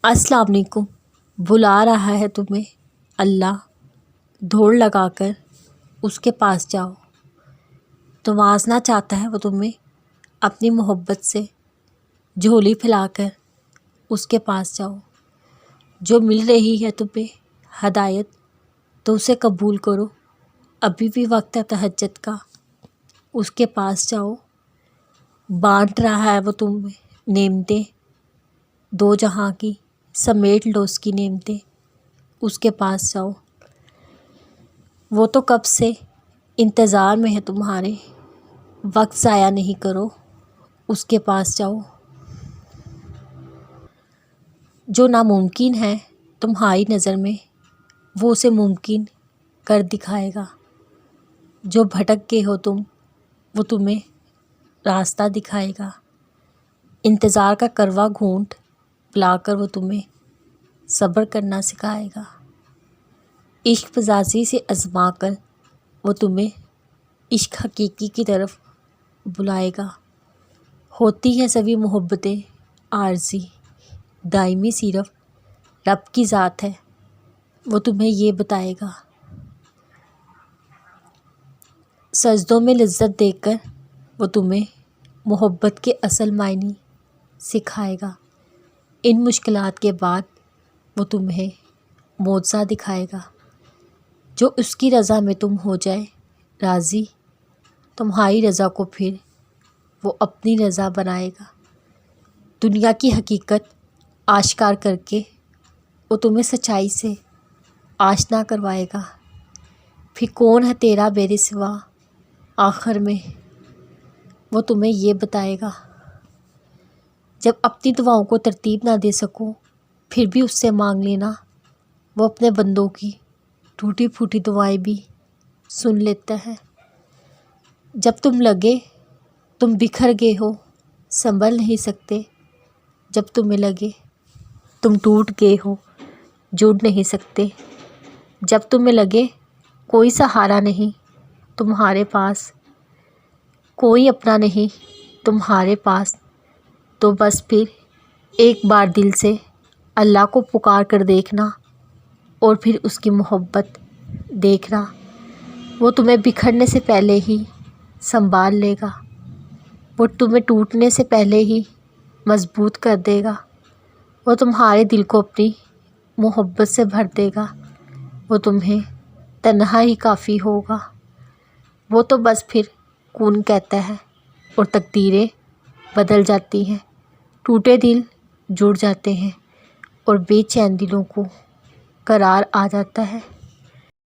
السلام علیکم۔ بلا رہا ہے تمہیں اللہ، دوڑ لگا کر اس کے پاس جاؤ۔ نوازنا چاہتا ہے وہ تمہیں اپنی محبت سے، جھولی پھیلا کر اس کے پاس جاؤ۔ جو مل رہی ہے تمہیں ہدایت تو اسے قبول کرو، ابھی بھی وقت ہے تہجد کا، اس کے پاس جاؤ۔ بانٹ رہا ہے وہ تمہیں نعمتیں دو جہاں کی، سمیٹ لو اس کی نعمتیں، اس کے پاس جاؤ۔ وہ تو کب سے انتظار میں ہے تمہارے، وقت ضائع نہیں کرو، اس کے پاس جاؤ۔ جو ناممکن ہے تمہاری نظر میں وہ اسے ممکن کر دکھائے گا۔ جو بھٹک گئے ہو تم وہ تمہیں راستہ دکھائے گا۔ انتظار کا کروا گھونٹ پلا کر وہ تمہیں صبر کرنا سکھائے گا۔ عشق فضازی سے آزما کر وہ تمہیں عشق حقیقی کی طرف بلائے گا۔ ہوتی ہے سبھی محبتیں عارضی، دائمی صرف رب کی ذات ہے، وہ تمہیں یہ بتائے گا۔ سجدوں میں لذت دے کر وہ تمہیں محبت کے اصل معنی سکھائے گا۔ ان مشکلات کے بعد وہ تمہیں معجزہ دکھائے گا۔ جو اس کی رضا میں تم ہو جائے راضی، تمہاری رضا کو پھر وہ اپنی رضا بنائے گا۔ دنیا کی حقیقت آشکار کر کے وہ تمہیں سچائی سے آشنا کروائے گا۔ پھر کون ہے تیرا میرے سوا، آخر میں وہ تمہیں یہ بتائے گا۔ جب اپنی دعاؤں کو ترتیب نہ دے سکو پھر بھی اس سے مانگ لینا، وہ اپنے بندوں کی ٹوٹی پھوٹی دعائیں بھی سن لیتا ہے۔ جب تم لگے تم بکھر گئے ہو، سنبھل نہیں سکتے، جب تمہیں لگے تم ٹوٹ گئے ہو، جڑ نہیں سکتے، جب تمہیں لگے کوئی سہارا نہیں تمہارے پاس، کوئی اپنا نہیں تمہارے پاس، تو بس پھر ایک بار دل سے اللہ کو پکار کر دیکھنا، اور پھر اس کی محبت دیکھنا۔ وہ تمہیں بکھرنے سے پہلے ہی سنبھال لے گا، وہ تمہیں ٹوٹنے سے پہلے ہی مضبوط کر دے گا، وہ تمہارے دل کو اپنی محبت سے بھر دے گا، وہ تمہیں تنہا ہی کافی ہوگا۔ وہ تو بس پھر کون کہتا ہے اور تقدیریں بدل جاتی ہیں، ٹوٹے دل جڑ جاتے ہیں اور بے چین دلوں کو قرار آ جاتا ہے۔